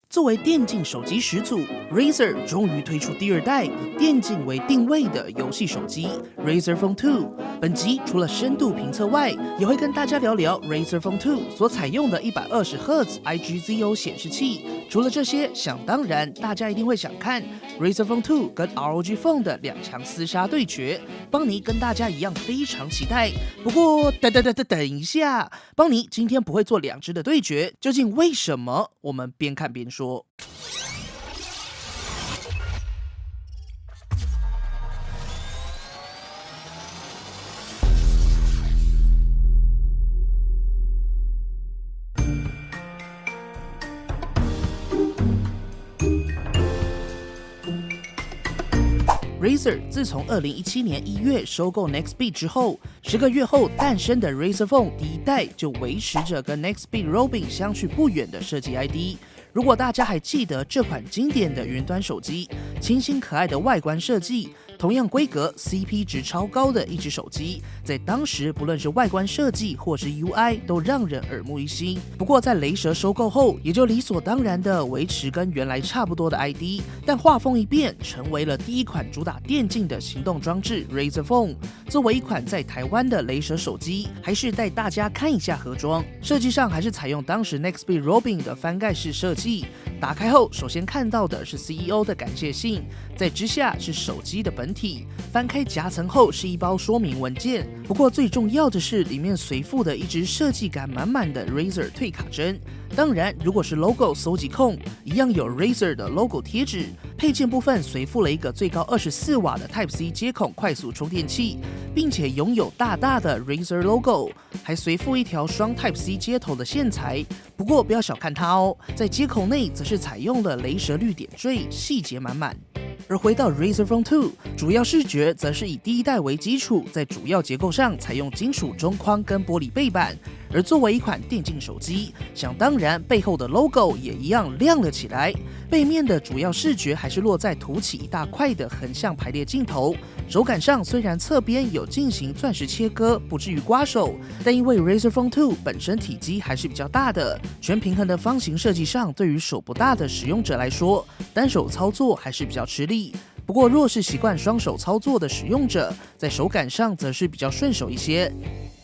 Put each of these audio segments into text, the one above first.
作为电竞手机始祖 ，Razer 终于推出第二代以电竞为定位的游戏手机 Razer Phone 2。本集除了深度评测外，也会跟大家聊聊 Razer Phone 2所采用的120Hz IGZO 显示器。除了这些，想当然，大家一定会想看 Razer Phone 2跟 ROG Phone 的两强厮杀对决。邦尼跟大家一样非常期待。不过，等一下，邦尼今天不会做两支的对决，究竟为什么？我们边看边说。Razer 自从2017年1月收购 Nextbit 之后，10个月后诞生的 Razer Phone 第一代就维持着跟 Nextbit Robin 相去不远的设计 ID。如果大家还记得这款经典的云端手机，清新可爱的外观设计，同样规格 CP 值超高的一只手机，在当时不论是外观设计或是 UI 都让人耳目一新。不过在雷蛇收购后，也就理所当然的维持跟原来差不多的 ID， 但画风一变，成为了第一款主打电竞的行动装置 Razer Phone。作为一款在台湾的雷蛇手机，还是带大家看一下盒装，设计上还是采用当时 Nextbit Robin 的翻盖式设计。打开后，首先看到的是 CEO 的感谢信，在之下是手机的本体。翻开夹层后是一包说明文件，不过最重要的是里面随附的一支设计感满满的 Razer 退卡针。当然，如果是 logo 搜集控，一样有 Razer 的 logo 贴纸。配件部分随附了一个最高24瓦的 Type-C 接孔快速充电器，并且拥有大大的 Razer logo， 还随附一条双 Type-C 接头的线材。不过不要小看它哦，在接口内则是采用了雷蛇绿点缀，细节满满。而回到 Razer Phone 2， 主要视觉则是以第一代为基础，在主要结构上采用金属中框跟玻璃背板。而作为一款电竞手机，想当然背后的 logo 也一样亮了起来。背面的主要视觉还是落在凸起一大块的横向排列镜头。手感上虽然侧边有进行钻石切割，不至于刮手，但因为 Razer Phone 2本身体积还是比较大的，全平衡的方形设计上，对于手不大的使用者来说，单手操作还是比较吃力。不过若是习惯双手操作的使用者，在手感上则是比较顺手一些。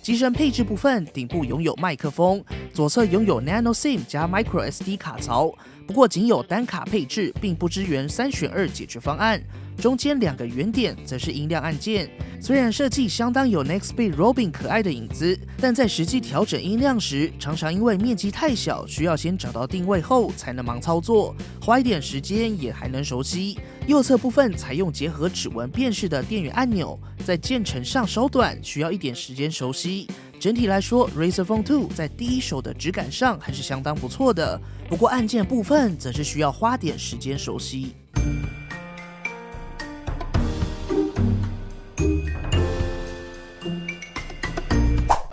机身配置部分，顶部拥有麦克风，左侧拥有 Nano SIM 加 Micro SD 卡槽，不过仅有单卡配置，并不支援3选2解决方案。中间2个圆点则是音量按键，虽然设计相当有 Nextbit Robin 可爱的影子，但在实际调整音量时，常常因为面积太小，需要先找到定位后才能忙操作，花一点时间也还能熟悉。右侧部分采用结合指纹辨识的电源按钮，在键程上稍短，需要一点时间熟悉。整体来说 ，Razer Phone 2在第一手的质感上还是相当不错的，不过按键部分则是需要花点时间熟悉。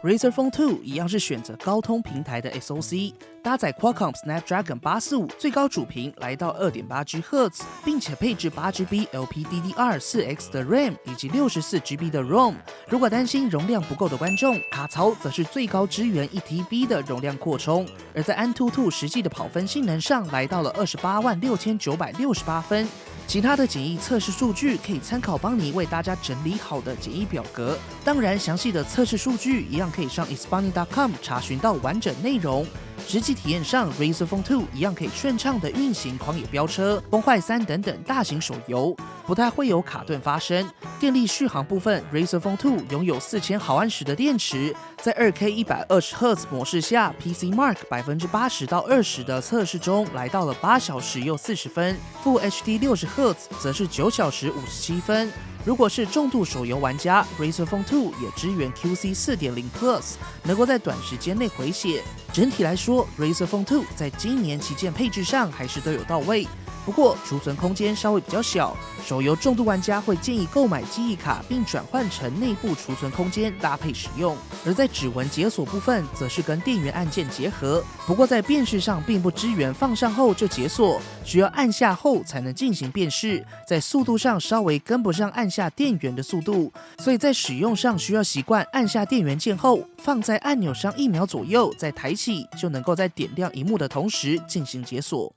Razer Phone 2一样是选择高通平台的 SoC， 搭载 Qualcomm Snapdragon 845，最高主频来到 2.8GHz， 并且配置 8GB LPDDR4X 的 RAM 以及 64GB 的 ROM。如果担心容量不够的观众，卡槽则是最高支援 1TB 的容量扩充。而在AnTuTu 实际的跑分性能上来到了286968分。其他的简易测试数据可以参考邦尼为大家整理好的简易表格，当然详细的测试数据一样可以上 Xpani.com 查询到完整内容。实际体验上 ，Razer Phone 2一样可以顺畅的运行狂野飙车、崩坏3等等大型手游，不太会有卡顿发生。电力续航部分 ，Razer Phone 2拥有4000毫安时的电池，在 2K 120Hz 模式下 ，PC Mark 80%到20%的测试中来到了8小时又40分，Full HD 60Hz 则是9小时57分。如果是重度手游玩家 ，Razer Phone 2也支援 QC 4.0 Plus， 能够在短时间内回血。整体来说 ，Razer Phone 2在今年旗舰配置上还是都有到位。不过储存空间稍微比较小，手游重度玩家会建议购买记忆卡并转换成内部储存空间搭配使用。而在指纹解锁部分，则是跟电源按键结合，不过在辨识上并不支援放上后就解锁，需要按下后才能进行辨识，在速度上稍微跟不上按下电源的速度，所以在使用上需要习惯按下电源键后，放在按钮上1秒左右再抬起，就能够在点亮萤幕的同时进行解锁。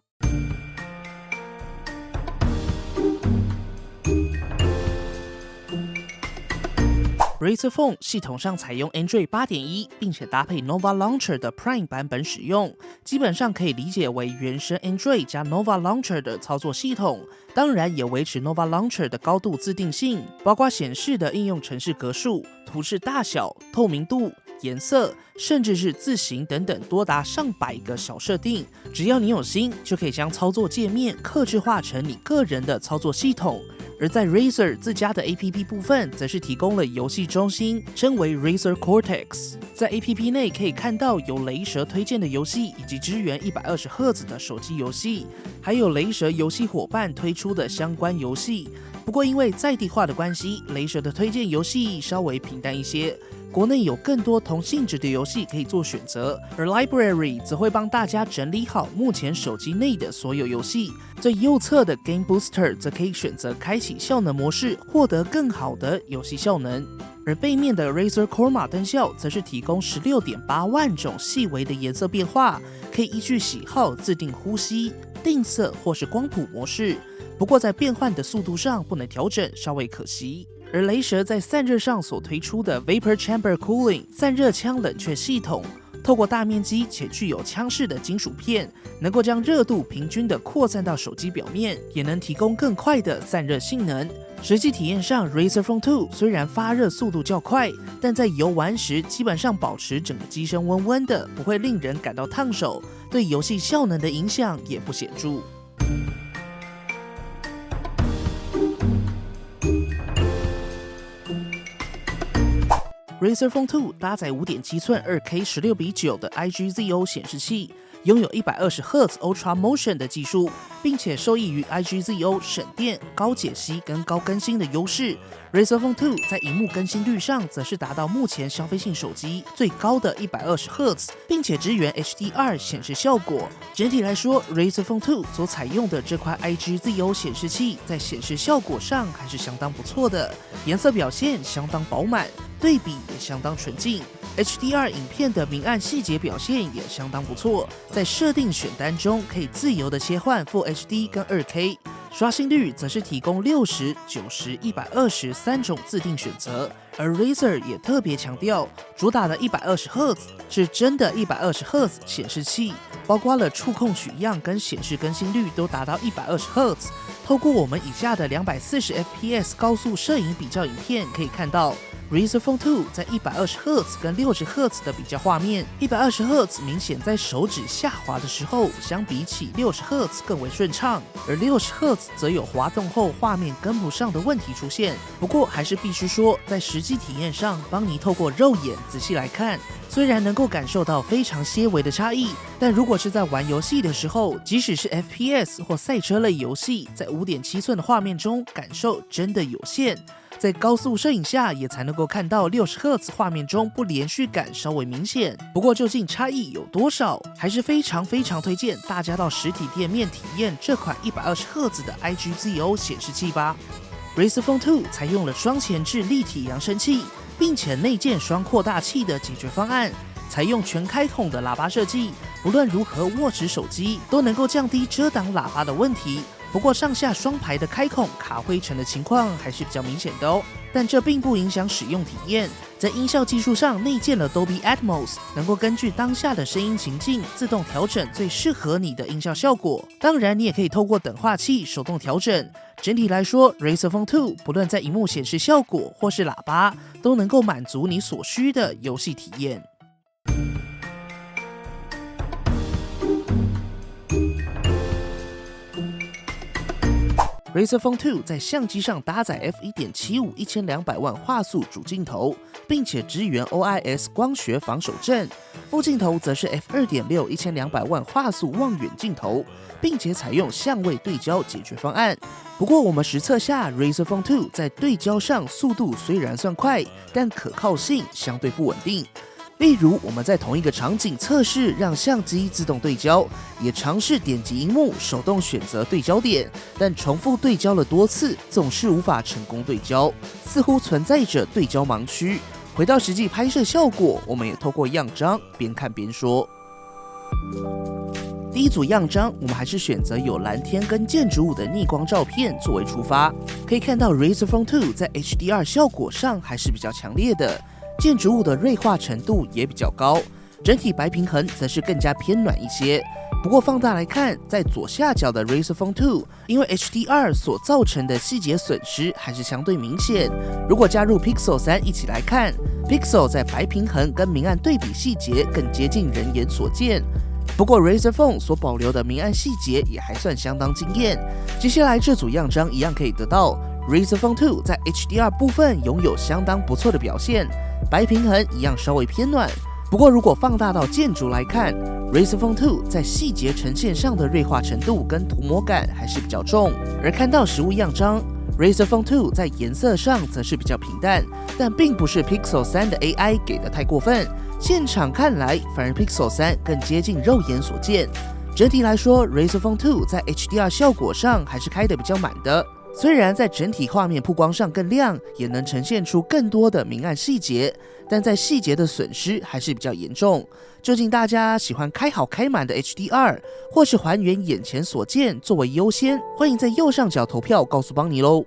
Razer Phone 系统上采用 Android 8.1，并且搭配 Nova Launcher 的 Prime 版本使用，基本上可以理解为原生 Android 加 Nova Launcher 的操作系统，当然也维持 Nova Launcher 的高度自定性，包括显示的应用程式格数、图示大小、透明度、颜色，甚至是字型等等多达上百个小设定，只要你有心，就可以将操作界面客制化成你个人的操作系统。而在 Razer 自家的 APP 部分，则是提供了游戏中心，称为 Razer Cortex。在 APP 内可以看到由雷蛇推荐的游戏，以及支援120赫兹的手机游戏，还有雷蛇游戏伙伴推出的相关游戏。不过因为在地化的关系，雷蛇的推荐游戏稍微平淡一些。国内有更多同性质的游戏可以做选择，而 Library 则会帮大家整理好目前手机内的所有游戏。最右侧的 Game Booster 则可以选择开启效能模式，获得更好的游戏效能。而背面的 Razer Chroma 灯效则是提供 16.8 万种细微的颜色变化，可以依据喜好自定呼吸、定色或是光谱模式。不过在变换的速度上不能调整，稍微可惜。而雷蛇在散热上所推出的 Vapor Chamber Cooling 散热枪冷却系统，透过大面积且具有枪式的金属片，能够将热度平均的扩散到手机表面，也能提供更快的散热性能。实际体验上 ，Razer Phone 2虽然发热速度较快，但在游玩时基本上保持整个机身温温的，不会令人感到烫手，对游戏效能的影响也不显著。Razer Phone 2搭载 5.7 寸 2K 16:9的 IGZO 显示器，拥有120赫兹 Ultra Motion 的技术，并且受益于 IGZO 省电、高解析跟高更新的优势。Razer Phone 2在萤幕更新率上则是达到目前消费性手机最高的120赫兹，并且支援 HDR 显示效果。整体来说 ，Razer Phone 2所采用的这块 IGZO 显示器在显示效果上还是相当不错的，颜色表现相当饱满，对比也相当纯净。HDR 影片的明暗细节表现也相当不错，在设定选单中可以自由的切换 Full HD 跟 2K， 刷新率则是提供60、90、120三种自定选择。而 Razer 也特别强调，主打的120赫兹是真的120赫兹显示器，包括了触控取样跟显示更新率都达到120赫兹。透过我们以下的240 FPS 高速摄影比较影片，可以看到Razer Phone 2在120赫兹跟60赫兹的比较画面，120赫兹明显在手指下滑的时候，相比起60赫兹更为顺畅，而60赫兹则有滑动后画面跟不上的问题出现。不过还是必须说，在实际体验上，邦尼透过肉眼仔细来看，虽然能够感受到非常些微的差异，但如果是在玩游戏的时候，即使是 FPS 或赛车类游戏，在5.7寸的画面中感受真的有限。在高速摄影下也才能够看到60赫兹画面中不连续感稍微明显。不过究竟差异有多少，还是非常推荐大家到实体店面体验这款120赫兹的 IGZO 显示器吧。Razer Phone 2采用了双前置立体扬声器，并且内建双扩大器的解决方案，采用全开孔的喇叭设计，不论如何握持手机都能够降低遮挡喇叭的问题。不过上下双排的开孔卡灰尘的情况还是比较明显的哦，但这并不影响使用体验。在音效技术上内建了 Dolby Atmos， 能够根据当下的声音情境自动调整最适合你的音效效果。当然你也可以透过等化器手动调整。整体来说 Razer Phone 2不论在萤幕显示效果或是喇叭，都能够满足你所需的游戏体验。Razer Phone 2在相机上搭载 f1.75 1200万画素主镜头，并且支援 OIS 光学防手震，副镜头则是 f2.6 1200万画素望远镜头，并且采用相位对焦解决方案。不过我们实测下 Razer Phone 2在对焦上速度虽然算快，但可靠性相对不稳定。例如我们在同一个场景测试让相机自动对焦，也尝试点击萤幕手动选择对焦点，但重复对焦了多次，总是无法成功对焦，似乎存在着对焦盲区。回到实际拍摄效果，我们也透过样张边看边说。第一组样张，我们还是选择有蓝天跟建筑物的逆光照片作为出发。可以看到 Razer Phone 2在 HDR 效果上还是比较强烈的，建筑物的锐化程度也比较高，整体白平衡则是更加偏暖一些。不过放大来看，在左下角的 Razer Phone 2，因为 HDR 所造成的细节损失还是相对明显。如果加入 Pixel 3一起来看， Pixel 在白平衡跟明暗对比细节更接近人眼所见。不过 Razer Phone 所保留的明暗细节也还算相当惊艳。接下来这组样张一样可以得到 Razer Phone 2在 HDR 部分拥有相当不错的表现，白平衡一样稍微偏暖。不过如果放大到建筑来看， Razer Phone 2在细节呈现上的锐化程度跟涂抹感还是比较重。而看到实物样张， Razer Phone 2在颜色上则是比较平淡，但并不是 Pixel 3的 AI 给的太过分，现场看来反而 Pixel 3更接近肉眼所见。整体来说， Razer Phone 2在 HDR 效果上还是开得比较满的，虽然在整体画面曝光上更亮，也能呈现出更多的明暗细节，但在细节的损失还是比较严重。究竟大家喜欢开好开满的 HDR， 或是还原眼前所见作为优先？欢迎在右上角投票告诉邦尼咯。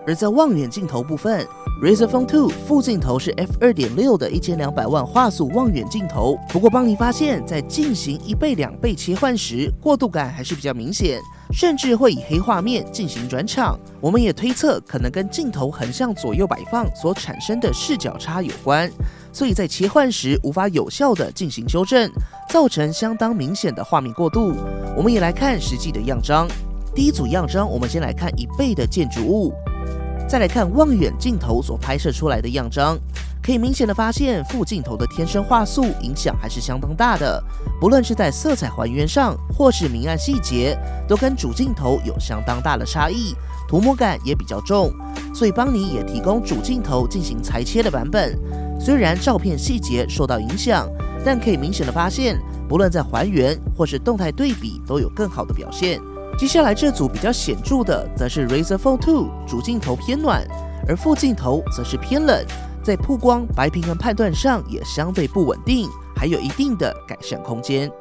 而在望远镜头部分， Razer Phone 2副镜头是 f2.6 的1200万画素望远镜头，不过邦尼发现在进行1倍2倍切换时，过渡感还是比较明显，甚至会以黑画面进行转场。我们也推测可能跟镜头横向左右摆放所产生的视角差有关，所以在切换时无法有效的进行修正，造成相当明显的画面过渡。我们也来看实际的样张。第一组样张，我们先来看1倍的建筑物，再来看望远镜头所拍摄出来的样张，可以明显的发现副镜头的天生画素影响还是相当大的，不论是在色彩还原上，或是明暗细节，都跟主镜头有相当大的差异，涂抹感也比较重。所以邦尼也提供主镜头进行裁切的版本，虽然照片细节受到影响，但可以明显的发现，不论在还原或是动态对比都有更好的表现。接下来这组比较显著的则是 Razer Phone 2主镜头偏暖，而副镜头则是偏冷，在曝光白平衡判断上也相对不稳定，还有一定的改善空间。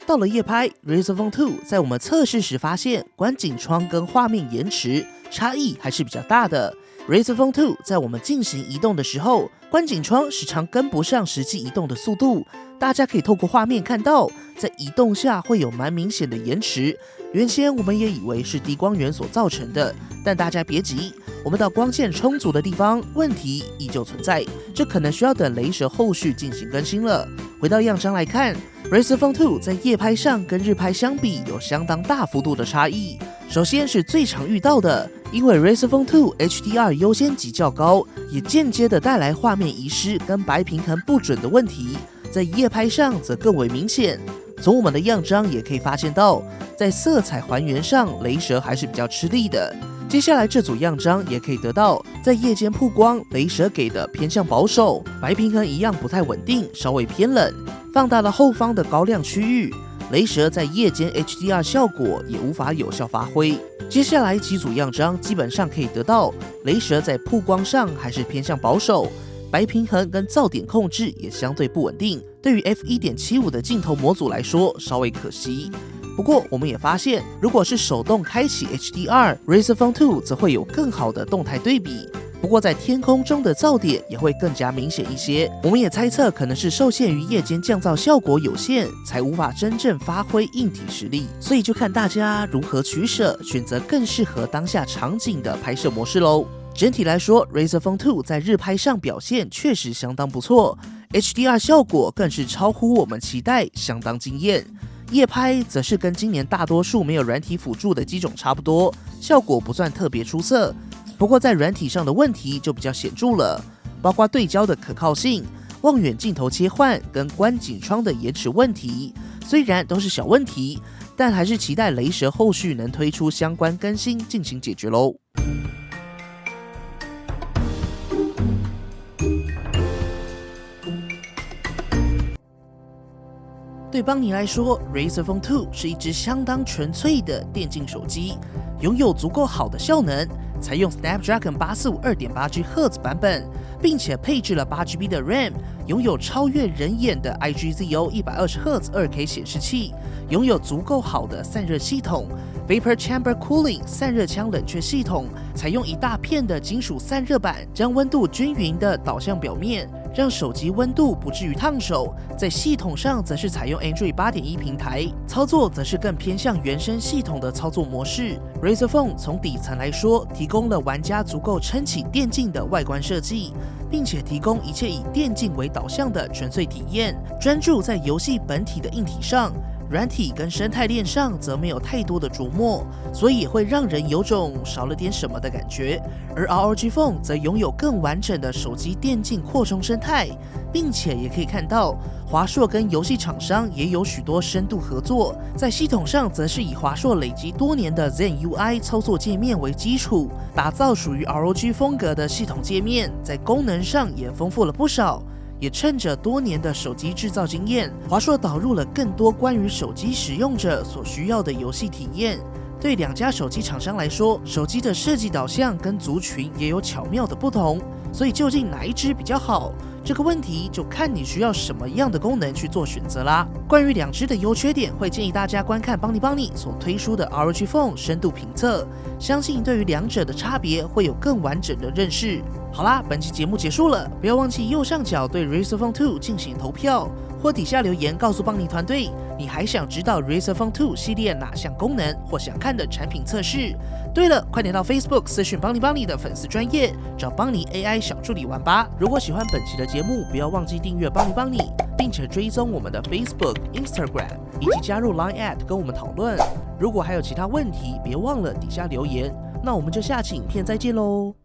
到了夜拍， Razer Phone 2在我们测试时发现观景窗跟画面延迟差异还是比较大的。Razer Phone 2在我们进行移动的时候，观景窗时常跟不上实际移动的速度，大家可以透过画面看到，在移动下会有蛮明显的延迟。原先我们也以为是低光源所造成的，但大家别急，我们到光线充足的地方，问题依旧存在，这可能需要等雷蛇后续进行更新了。回到样张来看， Razer Phone 2在夜拍上跟日拍相比有相当大幅度的差异。首先是最常遇到的，因为 Razer Phone 2 HDR 优先级较高，也间接的带来画面遗失跟白平衡不准的问题，在夜拍上则更为明显。从我们的样张也可以发现到，在色彩还原上雷蛇还是比较吃力的。接下来这组样张也可以得到，在夜间曝光雷蛇给的偏向保守，白平衡一样不太稳定，稍微偏冷。放大了后方的高亮区域，雷蛇在夜间 HDR 效果也无法有效发挥。接下来几组样张基本上可以得到，雷蛇在曝光上还是偏向保守，白平衡跟噪点控制也相对不稳定，对于 f1.75 的镜头模组来说稍微可惜。不过我们也发现，如果是手动开启 HDR， Razer Phone 2则会有更好的动态对比，不过在天空中的噪点也会更加明显一些。我们也猜测可能是受限于夜间降噪效果有限，才无法真正发挥硬体实力，所以就看大家如何取舍，选择更适合当下场景的拍摄模式咯。整体来说， Razer Phone 2在日拍上表现确实相当不错， HDR 效果更是超乎我们期待，相当惊艳。夜拍则是跟今年大多数没有软体辅助的机种差不多，效果不算特别出色，不过在软体上的问题就比较显著了，包括对焦的可靠性、望远镜头切换跟观景窗的延迟问题。虽然都是小问题，但还是期待雷蛇后续能推出相关更新进行解决咯。对邦尼来说， Razer Phone 2是一支相当纯粹的电竞手机，拥有足够好的效能，采用 Snapdragon 845 2.8G 赫兹版本，并且配置了 8GB 的 RAM， 拥有超越人眼的 IGZO 120赫兹 2K 显示器，拥有足够好的散热系统。Vapor Chamber Cooling 散热腔冷却系统，采用一大片的金属散热板，将温度均匀地导向表面，让手机温度不至于烫手。在系统上则是采用 Android 8.1 平台，操作则是更偏向原生系统的操作模式。Razer Phone 从底层来说，提供了玩家足够撑起电竞的外观设计，并且提供一切以电竞为导向的纯粹体验，专注在游戏本体的硬体上。软体跟生态链上则没有太多的琢磨，所以也会让人有种少了点什么的感觉。而 ROG Phone 则拥有更完整的手机电竞扩充生态，并且也可以看到华硕跟游戏厂商也有许多深度合作。在系统上，则是以华硕累积多年的 Zen UI 操作界面为基础，打造属于 ROG 风格的系统界面，在功能上也丰富了不少。也趁着多年的手机制造经验，华硕导入了更多关于手机使用者所需要的游戏体验。对两家手机厂商来说，手机的设计导向跟族群也有巧妙的不同，所以究竟哪一支比较好，这个问题就看你需要什么样的功能去做选择啦。关于两支的优缺点，会建议大家观看邦尼所推出的 ROG Phone 深度评测，相信对于两者的差别会有更完整的认识。好啦，本期节目结束了，不要忘记右上角对 Razer Phone 2进行投票，或底下留言告诉邦尼团队，你还想知道 Razer Phone 2系列哪项功能或想看的产品测试。对了，快点到 Facebook 私讯邦尼的粉丝专页，找邦尼 AI 小助理玩吧。如果喜欢本期的节目，不要忘记订阅邦尼，并且追踪我们的 Facebook、Instagram， 以及加入 Line@ 跟我们讨论。如果还有其他问题，别忘了底下留言。那我们就下期影片再见喽。